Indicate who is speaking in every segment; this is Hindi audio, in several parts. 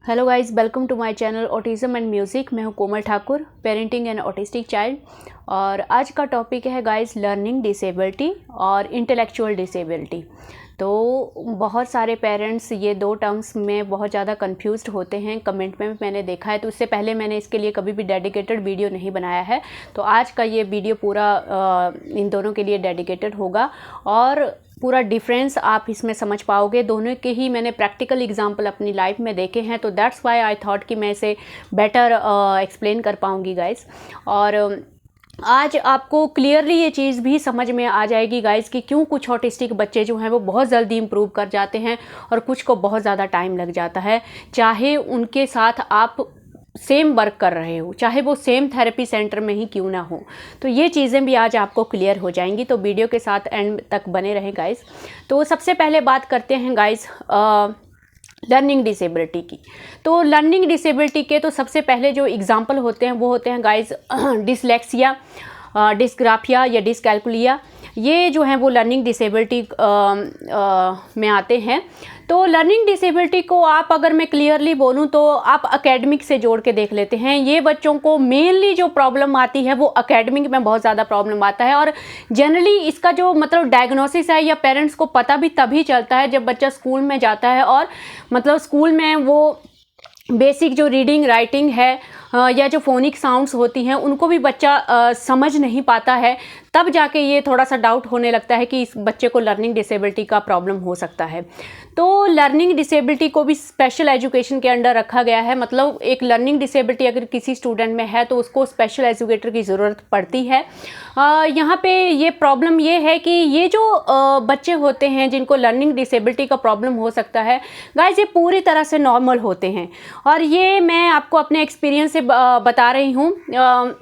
Speaker 1: Hello guys, welcome to my channel autism and music. मैं हूं Komal Thakur, parenting and autistic child. और आज का टॉपिक है गाइस लर्निंग डिसेबिलिटी और इंटेलेक्चुअल डिसेबिलिटी। तो बहुत सारे पेरेंट्स ये दो टर्म्स में बहुत ज़्यादा कंफ्यूज्ड होते हैं, कमेंट में भी मैंने देखा है। तो इससे पहले मैंने इसके लिए कभी भी डेडिकेटेड वीडियो नहीं बनाया है, तो आज का ये वीडियो पूरा इन दोनों के लिए डेडिकेटेड होगा और पूरा डिफरेंस आप इसमें समझ पाओगे। दोनों के ही मैंने प्रैक्टिकल एग्जांपल अपनी लाइफ में देखे हैं, तो दैट्स व्हाई आई थॉट कि मैं इसे बेटर एक्सप्लेन कर पाऊँगी गाइस। और आज आपको क्लियरली ये चीज़ भी समझ में आ जाएगी गाइस कि क्यों कुछ ऑटिस्टिक बच्चे जो हैं वो बहुत जल्दी इम्प्रूव कर जाते हैं और कुछ को बहुत ज़्यादा टाइम लग जाता है, चाहे उनके साथ आप सेम वर्क कर रहे हो, चाहे वो सेम थेरेपी सेंटर में ही क्यों ना हो। तो ये चीज़ें भी आज आपको क्लियर हो जाएंगी, तो वीडियो के साथ एंड तक बने रहें गाइस। तो सबसे पहले बात करते हैं गाइस लर्निंग डिसेबिलिटी की। तो लर्निंग डिसेबिलिटी के तो सबसे पहले जो एग्जांपल होते हैं वो होते हैं गाइस डिसलेक्सिया, डिस्ग्राफिया या डिसकैल्कुलिया। ये जो हैं वो लर्निंग डिसेबिलिटी में आते हैं। तो लर्निंग डिसेबिलिटी को आप अगर मैं क्लियरली बोलूं तो आप एकेडमिक से जोड़ के देख लेते हैं। ये बच्चों को मेनली जो प्रॉब्लम आती है वो एकेडमिक में बहुत ज़्यादा प्रॉब्लम आता है, और जनरली इसका जो मतलब डायग्नोसिस है या पेरेंट्स को पता भी तभी चलता है जब बच्चा स्कूल में जाता है और मतलब स्कूल में वो बेसिक जो रीडिंग राइटिंग है या जो फोनिक साउंड्स होती हैं उनको भी बच्चा समझ नहीं पाता है, तब जाके ये थोड़ा सा डाउट होने लगता है कि इस बच्चे को लर्निंग डिसेबिलिटी का प्रॉब्लम हो सकता है। तो लर्निंग डिसेबिलिटी को भी स्पेशल एजुकेशन के अंडर रखा गया है। मतलब एक लर्निंग डिसेबिलिटी अगर किसी स्टूडेंट में है तो उसको स्पेशल एजुकेटर की ज़रूरत पड़ती है। यहाँ पे ये प्रॉब्लम ये है कि ये जो बच्चे होते हैं जिनको लर्निंग डिसेबिलिटी का प्रॉब्लम हो सकता है गाइस, ये पूरी तरह से नॉर्मल होते हैं। और ये मैं आपको अपने एक्सपीरियंस से बता रही हूँ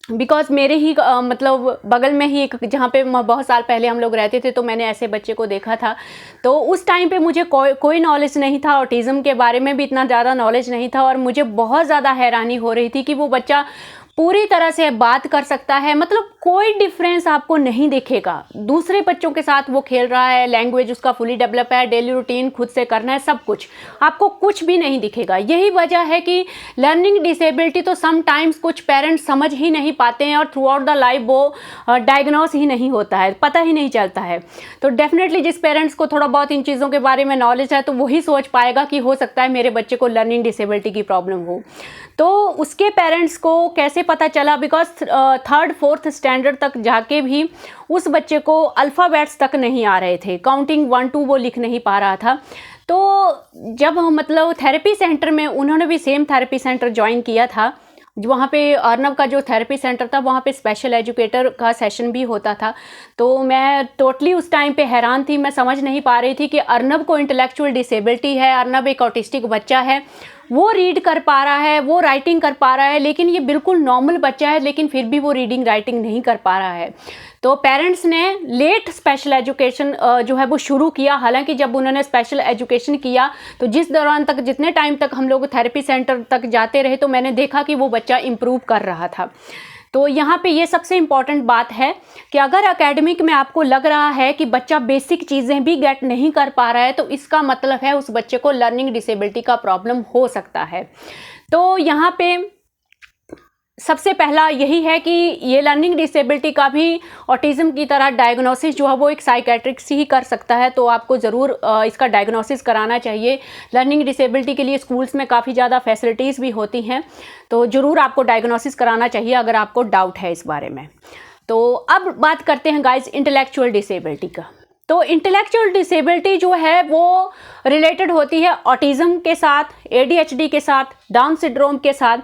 Speaker 1: बिकॉज मेरे ही मतलब बगल में ही एक जहाँ पे बहुत साल पहले हम लोग रहते थे, तो मैंने ऐसे बच्चे को देखा था। तो उस टाइम पे मुझे कोई नॉलेज नहीं था, ऑटिज़म के बारे में भी इतना ज़्यादा नॉलेज नहीं था, और मुझे बहुत ज़्यादा हैरानी हो रही थी कि वो बच्चा पूरी तरह से बात कर सकता है, मतलब कोई डिफरेंस आपको नहीं दिखेगा। दूसरे बच्चों के साथ वो खेल रहा है, लैंग्वेज उसका फुली डेवलप है, डेली रूटीन खुद से करना है, सब कुछ आपको कुछ भी नहीं दिखेगा। यही वजह है कि लर्निंग डिसेबिलिटी तो समटाइम्स कुछ पेरेंट्स समझ ही नहीं पाते हैं और थ्रू आउट द लाइफ वो डायग्नोस ही नहीं होता है, पता ही नहीं चलता है। तो डेफिनेटली जिस पेरेंट्स को थोड़ा बहुत इन चीज़ों के बारे में नॉलेज है तो वही सोच पाएगा कि हो सकता है मेरे बच्चे को लर्निंग डिसेबिलिटी की प्रॉब्लम हो। तो उसके पेरेंट्स को कैसे पता चला, बिकॉज 3rd 4th स्टैंडर्ड तक जाके भी उस बच्चे को अल्फ़ाबेट्स तक नहीं आ रहे थे, काउंटिंग 1 2 वो लिख नहीं पा रहा था। तो जब मतलब थेरेपी सेंटर में उन्होंने भी सेम थेरेपी सेंटर ज्वाइन किया था, वहाँ पे अर्नब का जो थेरेपी सेंटर था वहाँ पे स्पेशल एजुकेटर का सेशन भी होता था। तो मैं टोटली उस टाइम पे हैरान थी, मैं समझ नहीं पा रही थी कि अर्नब को इंटेलेक्चुअल डिसेबिलिटी है, अर्नब एक ऑटिस्टिक बच्चा है, वो रीड कर पा रहा है, वो राइटिंग कर पा रहा है, लेकिन ये बिल्कुल नॉर्मल बच्चा है, लेकिन फिर भी वो रीडिंग राइटिंग नहीं कर पा रहा है। तो पेरेंट्स ने लेट स्पेशल एजुकेशन जो है वो शुरू किया। हालांकि जब उन्होंने स्पेशल एजुकेशन किया तो जिस दौरान तक जितने टाइम तक हम लोग थेरेपी सेंटर तक जाते रहे तो मैंने देखा कि वो बच्चा इम्प्रूव कर रहा था। तो यहाँ पे ये सबसे इम्पॉर्टेंट बात है कि अगर एकेडमिक में आपको लग रहा है कि बच्चा बेसिक चीज़ें भी गेट नहीं कर पा रहा है तो इसका मतलब है उस बच्चे को लर्निंग डिसेबिलिटी का प्रॉब्लम हो सकता है। तो यहाँ पे सबसे पहला यही है कि ये लर्निंग डिसेबिलिटी का भी ऑटिज़म की तरह डायग्नोसिस जो है वो एक साइकेट्रिस्ट ही कर सकता है, तो आपको ज़रूर इसका डायग्नोसिस कराना चाहिए। लर्निंग डिसेबिलिटी के लिए स्कूल्स में काफ़ी ज़्यादा फैसिलिटीज़ भी होती हैं, तो ज़रूर आपको डायग्नोसिस कराना चाहिए अगर आपको डाउट है इस बारे में। तो अब बात करते हैं गाइस इंटेलेक्चुअल डिसेबिलिटी का। तो इंटेलेक्चुअल डिसेबिलिटी जो है वो रिलेटेड होती है ऑटिज़म के साथ, ADHD के साथ, डाउन सिंड्रोम के साथ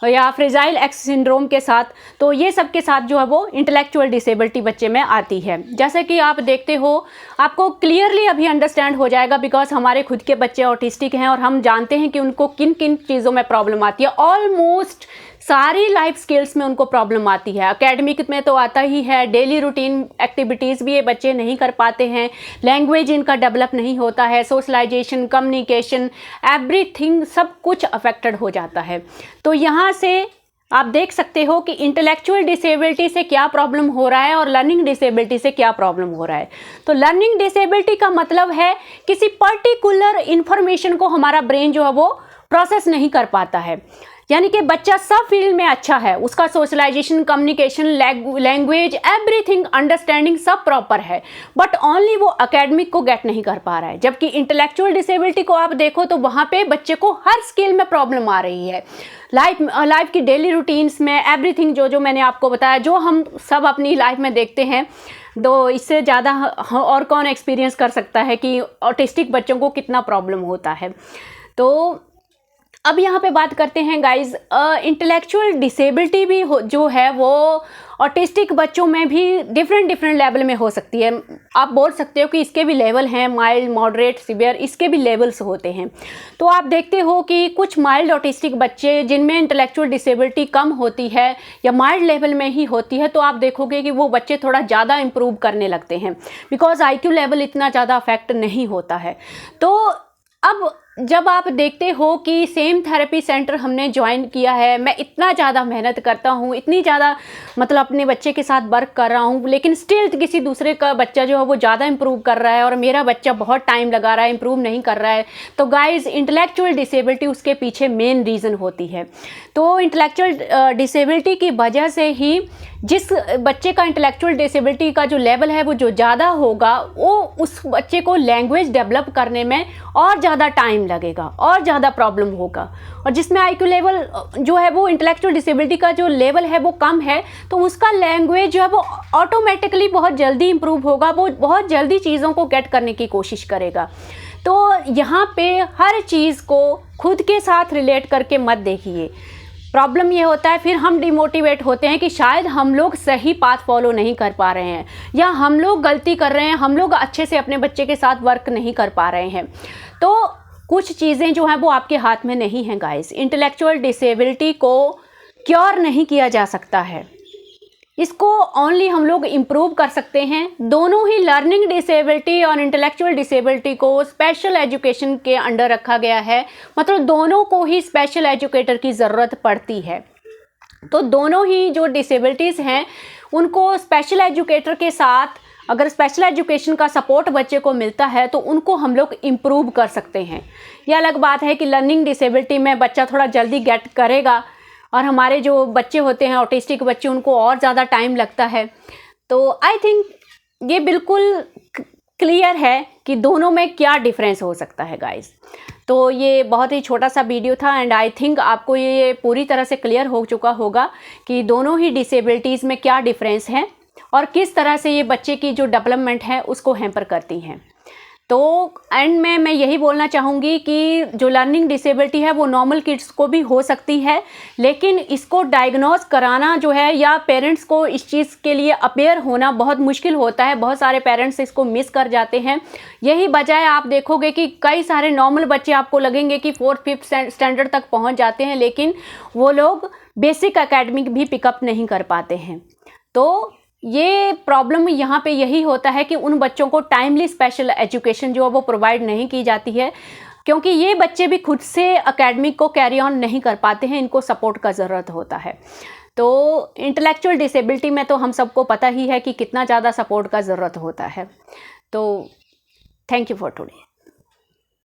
Speaker 1: या फ्रेजाइल एक्स सिंड्रोम के साथ। तो ये सब के साथ जो है वो इंटेलेक्चुअल डिसेबिलिटी बच्चे में आती है। जैसे कि आप देखते हो, आपको क्लियरली अभी अंडरस्टैंड हो जाएगा बिकॉज हमारे खुद के बच्चे ऑटिस्टिक हैं और हम जानते हैं कि उनको किन किन चीज़ों में प्रॉब्लम आती है। ऑलमोस्ट सारी लाइफ स्किल्स में उनको प्रॉब्लम आती है। एकेडमिक में तो आता ही है, डेली रूटीन एक्टिविटीज़ भी ये बच्चे नहीं कर पाते हैं, लैंग्वेज इनका डेवलप नहीं होता है, सोशलाइजेशन, कम्युनिकेशन, एवरीथिंग सब कुछ अफेक्टेड हो जाता है। तो यहाँ से आप देख सकते हो कि इंटेलेक्चुअल डिसेबिलिटी से क्या प्रॉब्लम हो रहा है और लर्निंग डिसेबिलिटी से क्या प्रॉब्लम हो रहा है। तो लर्निंग डिसेबिलिटी का मतलब है किसी पर्टिकुलर इंफॉर्मेशन को हमारा ब्रेन जो है वो प्रोसेस नहीं कर पाता है। यानी कि बच्चा सब फील्ड में अच्छा है, उसका socialization, communication, language, everything, understanding सब प्रॉपर है, बट ओनली वो एकेडमिक को गेट नहीं कर पा रहा है। जबकि इंटेलेक्चुअल डिसेबिलिटी को आप देखो तो वहाँ पे बच्चे को हर स्किल में प्रॉब्लम आ रही है, लाइफ की डेली रूटीन्स में, एवरीथिंग जो मैंने आपको बताया, जो हम सब अपनी लाइफ में देखते हैं। तो इससे ज़्यादा और कौन एक्सपीरियंस कर सकता है कि ऑटिस्टिक बच्चों को कितना प्रॉब्लम होता है। तो अब यहाँ पे बात करते हैं गाइज, इंटेलेक्चुअल डिसेबिलिटी भी जो है वो ऑटिस्टिक बच्चों में भी डिफरेंट लेवल में हो सकती है। आप बोल सकते हो कि इसके भी लेवल हैं, माइल्ड, मॉडरेट, सीवियर, इसके भी लेवल्स होते हैं। तो आप देखते हो कि कुछ माइल्ड ऑटिस्टिक बच्चे जिनमें इंटेलेक्चुअल डिसेबिलिटी कम होती है या माइल्ड लेवल में ही होती है, तो आप देखोगे कि वो बच्चे थोड़ा ज़्यादा इम्प्रूव करने लगते हैं, बिकॉज IQ लेवल इतना ज़्यादा अफेक्ट नहीं होता है। तो अब जब आप देखते हो कि सेम थेरेपी सेंटर हमने ज्वाइन किया है, मैं इतना ज़्यादा मेहनत करता हूँ, इतनी ज़्यादा मतलब अपने बच्चे के साथ वर्क कर रहा हूँ, लेकिन स्टिल किसी दूसरे का बच्चा जो है वो ज़्यादा इंप्रूव कर रहा है और मेरा बच्चा बहुत टाइम लगा रहा है, इंप्रूव नहीं कर रहा है, तो गाइज इंटेलेक्चुअल डिसेबिलिटी उसके पीछे मेन रीज़न होती है। तो इंटेलेक्चुअल डिसेबिलिटी की वजह से ही जिस बच्चे का इंटेलेक्चुअल डिसेबिलिटी का जो लेवल है वो जो ज़्यादा होगा, वो उस बच्चे को लैंग्वेज डेवलप करने में और ज़्यादा टाइम लगेगा और ज़्यादा प्रॉब्लम होगा। और जिसमें IQ लेवल जो है वो इंटेलेक्चुअल डिसेबिलिटी का जो लेवल है वो कम है, तो उसका लैंग्वेज जो है वो ऑटोमेटिकली बहुत जल्दी इंप्रूव होगा, वो बहुत जल्दी चीज़ों को गेट करने की कोशिश करेगा। तो यहाँ पे हर चीज़ को खुद के साथ रिलेट करके मत देखिए। प्रॉब्लम ये होता है फिर हम डिमोटिवेट होते हैं कि शायद हम लोग सही पाथ फॉलो नहीं कर पा रहे हैं, या हम लोग गलती कर रहे हैं, हम लोग अच्छे से अपने बच्चे के साथ वर्क नहीं कर पा रहे हैं। तो कुछ चीज़ें जो हैं वो आपके हाथ में नहीं हैं गाइस। इंटेलेक्चुअल डिसेबिलिटी को क्योर नहीं किया जा सकता है, इसको ओनली हम लोग इम्प्रूव कर सकते हैं। दोनों ही लर्निंग डिसेबिलिटी और इंटेलेक्चुअल डिसेबिलिटी को स्पेशल एजुकेशन के अंडर रखा गया है, मतलब दोनों को ही स्पेशल एजुकेटर की ज़रूरत पड़ती है। तो दोनों ही जो डिसेबिलिटीज़ हैं उनको स्पेशल एजुकेटर के साथ अगर स्पेशल एजुकेशन का सपोर्ट बच्चे को मिलता है तो उनको हम लोग इम्प्रूव कर सकते हैं। यह अलग बात है कि लर्निंग डिसेबिलिटी में बच्चा थोड़ा जल्दी गेट करेगा और हमारे जो बच्चे होते हैं ऑटिस्टिक बच्चे, उनको और ज़्यादा टाइम लगता है। तो आई थिंक ये बिल्कुल क्लियर है कि दोनों में क्या डिफरेंस हो सकता है गाइस। तो ये बहुत ही छोटा सा वीडियो था एंड आई थिंक आपको ये पूरी तरह से क्लियर हो चुका होगा कि दोनों ही डिसेबिलिटीज़ में क्या डिफरेंस है और किस तरह से ये बच्चे की जो डेवलपमेंट है उसको हैम्पर करती हैं। तो एंड में मैं यही बोलना चाहूँगी कि जो लर्निंग डिसेबिलिटी है वो नॉर्मल किड्स को भी हो सकती है, लेकिन इसको डायग्नोज कराना जो है या पेरेंट्स को इस चीज़ के लिए अवेयर होना बहुत मुश्किल होता है। बहुत सारे पेरेंट्स इसको मिस कर जाते हैं। यही बजाय आप देखोगे कि कई सारे नॉर्मल बच्चे आपको लगेंगे कि 4th-5th स्टैंडर्ड तक पहुँच जाते हैं, लेकिन वो लोग बेसिक एकेडमिक भी पिकअप नहीं कर पाते हैं। तो ये प्रॉब्लम यहाँ पे यही होता है कि उन बच्चों को टाइमली स्पेशल एजुकेशन जो है वो प्रोवाइड नहीं की जाती है, क्योंकि ये बच्चे भी खुद से एकेडमिक को कैरी ऑन नहीं कर पाते हैं, इनको सपोर्ट का ज़रूरत होता है। तो इंटेलेक्चुअल डिसेबिलिटी में तो हम सबको पता ही है कि कितना ज़्यादा सपोर्ट का ज़रूरत होता है। तो थैंक यू फॉर टुडे।